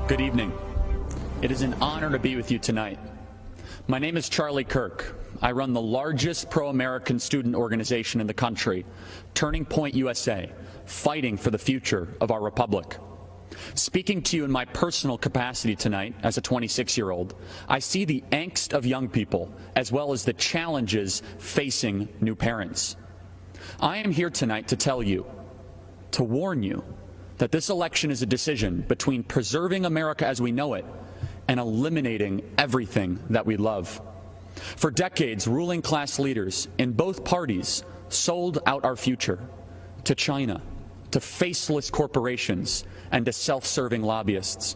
Good evening. It is an honor to be with you tonight. My name is Charlie Kirk. I run the largest pro-American student organization in the country, Turning Point USA, fighting for the future of our republic. Speaking to you in my personal capacity tonight as a 26-year-old, I see the angst of young people as well as the challenges facing new parents. I am here tonight to tell you, to warn you, that this election is a decision between preserving America as we know it and eliminating everything that we love. For decades, ruling class leaders in both parties sold out our future to China, to faceless corporations, and to self-serving lobbyists.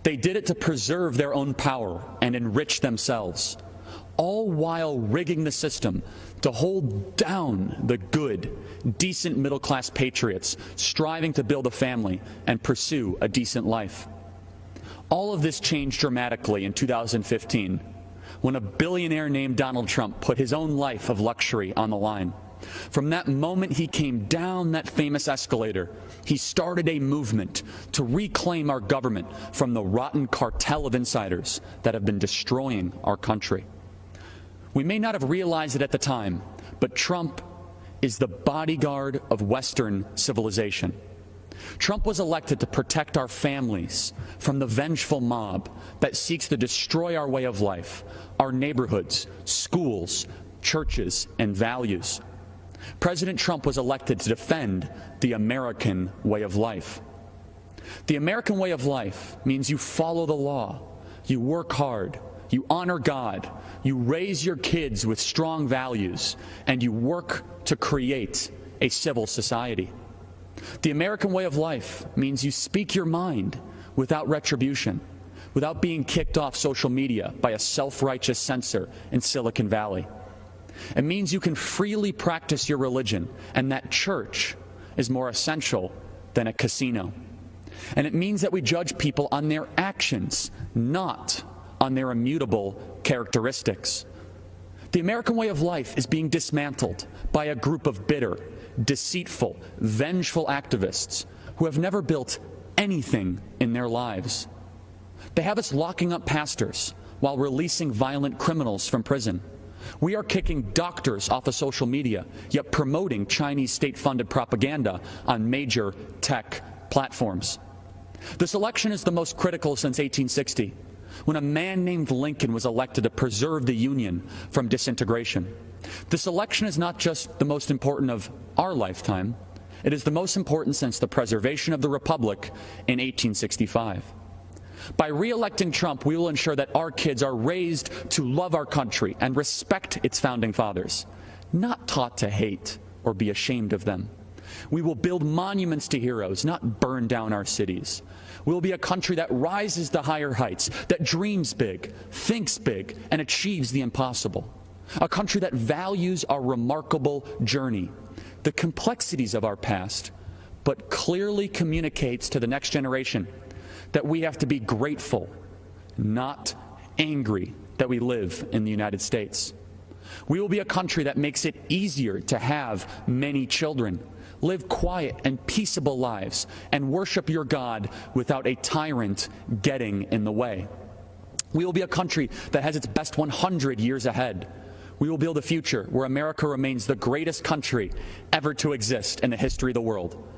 They did it to preserve their own power and enrich themselves, all while rigging the system to hold down the good, decent middle-class patriots striving to build a family and pursue a decent life. All of this changed dramatically in 2015 when a billionaire named Donald Trump put his own life of luxury on the line. From that moment he came down that famous escalator, he started a movement to reclaim our government from the rotten cartel of insiders that have been destroying our country. We may not have realized it at the time, but Trump is the bodyguard of Western civilization. Trump was elected to protect our families from the vengeful mob that seeks to destroy our way of life, our neighborhoods, schools, churches, and values. President Trump was elected to defend the American way of life. The American way of life means you follow the law, you work hard, you honor God, you raise your kids with strong values, and you work to create a civil society. The American way of life means you speak your mind without retribution, without being kicked off social media by a self-righteous censor in Silicon Valley. It means you can freely practice your religion, and that church is more essential than a casino. And it means that we judge people on their actions, not on their immutable characteristics. The American way of life is being dismantled by a group of bitter, deceitful, vengeful activists who have never built anything in their lives. They have us locking up pastors while releasing violent criminals from prison. We are kicking doctors off of social media, yet promoting Chinese state-funded propaganda on major tech platforms. This election is the most critical since 1860. When a man named Lincoln was elected to preserve the Union from disintegration. This election is not just the most important of our lifetime, it is the most important since the preservation of the Republic in 1865. By re-electing Trump, we will ensure that our kids are raised to love our country and respect its founding fathers, not taught to hate or be ashamed of them. We will build monuments to heroes, not burn down our cities. We will be a country that rises to higher heights, that dreams big, thinks big, and achieves the impossible. A country that values our remarkable journey, the complexities of our past, but clearly communicates to the next generation that we have to be grateful, not angry, that we live in the United States. We will be a country that makes it easier to have many children, live quiet and peaceable lives, and worship your God without a tyrant getting in the way. We will be a country that has its best 100 years ahead. We will build a future where America remains the greatest country ever to exist in the history of the world.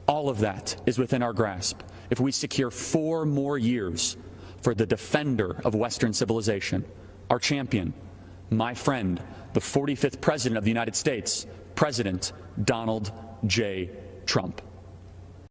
All of that is within our grasp if we secure 4 more years for the defender of Western civilization, our champion, my friend, the 45th President of the United States, President Donald J. Trump.